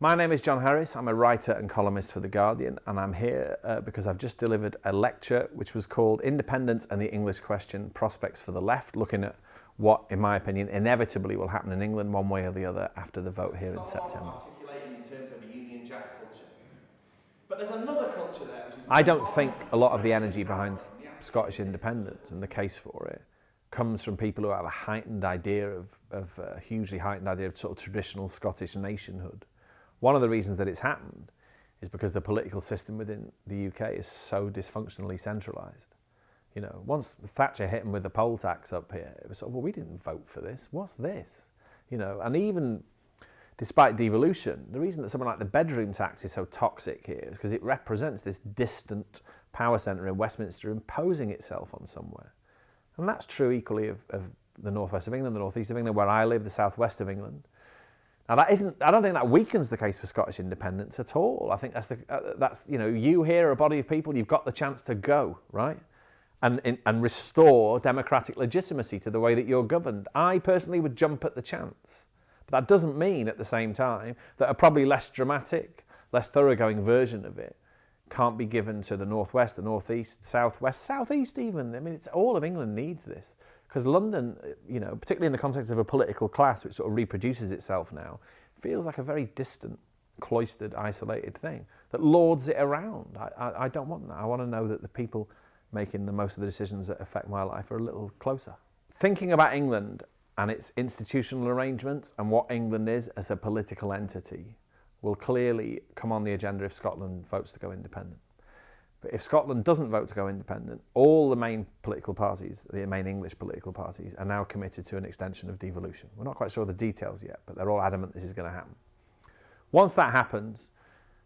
My name is John Harris. I'm a writer and columnist for The Guardian, and I'm here because I've just delivered a lecture which was called Independence and the English Question, Prospects for the Left, looking at what, in my opinion, inevitably will happen in England one way or the other after the vote here in September. Articulating in terms of a Union Jack culture. But there's another culture there which is... I don't think a lot of the energy behind Scottish independence and the case for it comes from people who have a heightened idea a hugely heightened idea of sort of traditional Scottish nationhood. One of the reasons that it's happened is because the political system within the UK is so dysfunctionally centralised. You know, once Thatcher hit him with the poll tax up here, it was sort of, well, we didn't vote for this. What's this? You know, and even despite devolution, the reason that something like the bedroom tax is so toxic here is because it represents this distant power centre in Westminster imposing itself on somewhere. And that's true equally of the northwest of England, the northeast of England, where I live, the southwest of England. Now I don't think that weakens the case for Scottish independence at all. I think that's you know, you here, a body of people, you've got the chance to go, right? And restore democratic legitimacy to the way that you're governed. I personally would jump at the chance. But that doesn't mean at the same time that a probably less dramatic, less thoroughgoing version of it can't be given to the northwest, the northeast, southwest, southeast even. I mean, it's all of England needs this. Because London, you know, particularly in the context of a political class which sort of reproduces itself now, feels like a very distant, cloistered, isolated thing that lords it around. I don't want that. I want to know that the people making the most of the decisions that affect my life are a little closer. Thinking about England and its institutional arrangements and what England is as a political entity will clearly come on the agenda if Scotland votes to go independent. But if Scotland doesn't vote to go independent, all the main political parties, the main English political parties, are now committed to an extension of devolution. We're not quite sure of the details yet, but they're all adamant this is going to happen. Once that happens,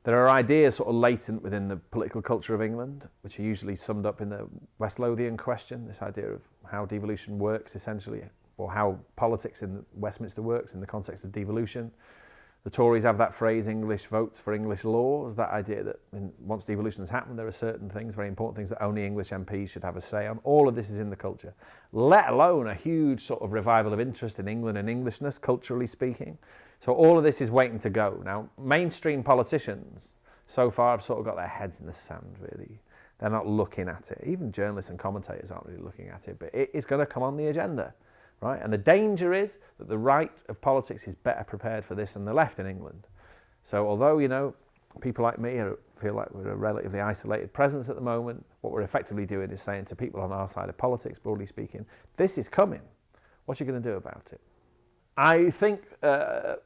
there are ideas sort of latent within the political culture of England, which are usually summed up in the West Lothian question, this idea of how devolution works essentially, or how politics in Westminster works in the context of devolution. The Tories have that phrase, English votes for English laws, that idea that once devolution has happened, there are certain things, very important things, that only English MPs should have a say on. All of this is in the culture, let alone a huge sort of revival of interest in England and Englishness, culturally speaking. So all of this is waiting to go. Now, mainstream politicians so far have sort of got their heads in the sand, really. They're not looking at it. Even journalists and commentators aren't really looking at it, but it is going to come on the agenda. Right? And the danger is that the right of politics is better prepared for this than the left in England. So although, you know, people like me feel like we're a relatively isolated presence at the moment, what we're effectively doing is saying to people on our side of politics, broadly speaking, this is coming. What are you going to do about it? I think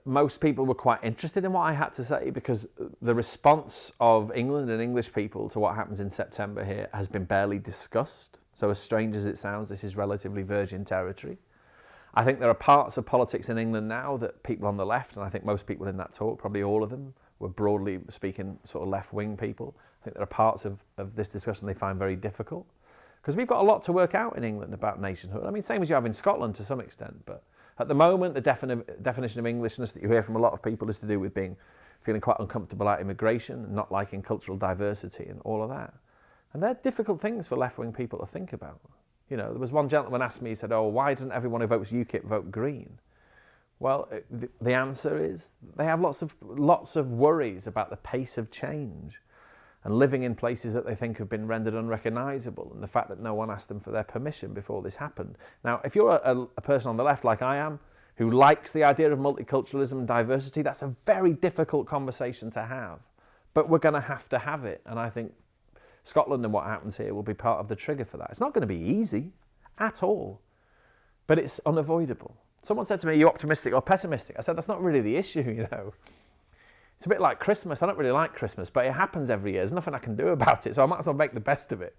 most people were quite interested in what I had to say because the response of England and English people to what happens in September here has been barely discussed. So as strange as it sounds, this is relatively virgin territory. I think there are parts of politics in England now that people on the left, and I think most people in that talk, probably all of them, were broadly speaking sort of left-wing people. I think there are parts of this discussion they find very difficult. Because we've got a lot to work out in England about nationhood. I mean, same as you have in Scotland to some extent, but at the moment the definition of Englishness that you hear from a lot of people is to do with feeling quite uncomfortable about immigration and not liking cultural diversity and all of that. And they're difficult things for left-wing people to think about. You know, there was one gentleman asked me, he said, oh, why doesn't everyone who votes UKIP vote Green? Well, the answer is they have lots of worries about the pace of change and living in places that they think have been rendered unrecognisable and the fact that no one asked them for their permission before this happened. Now, if you're a person on the left like I am, who likes the idea of multiculturalism and diversity, that's a very difficult conversation to have. But we're going to have it, and I think Scotland and what happens here will be part of the trigger for that. It's not going to be easy at all, but it's unavoidable. Someone said to me, are you optimistic or pessimistic? I said, that's not really the issue, you know. It's a bit like Christmas. I don't really like Christmas, but it happens every year. There's nothing I can do about it, so I might as well make the best of it.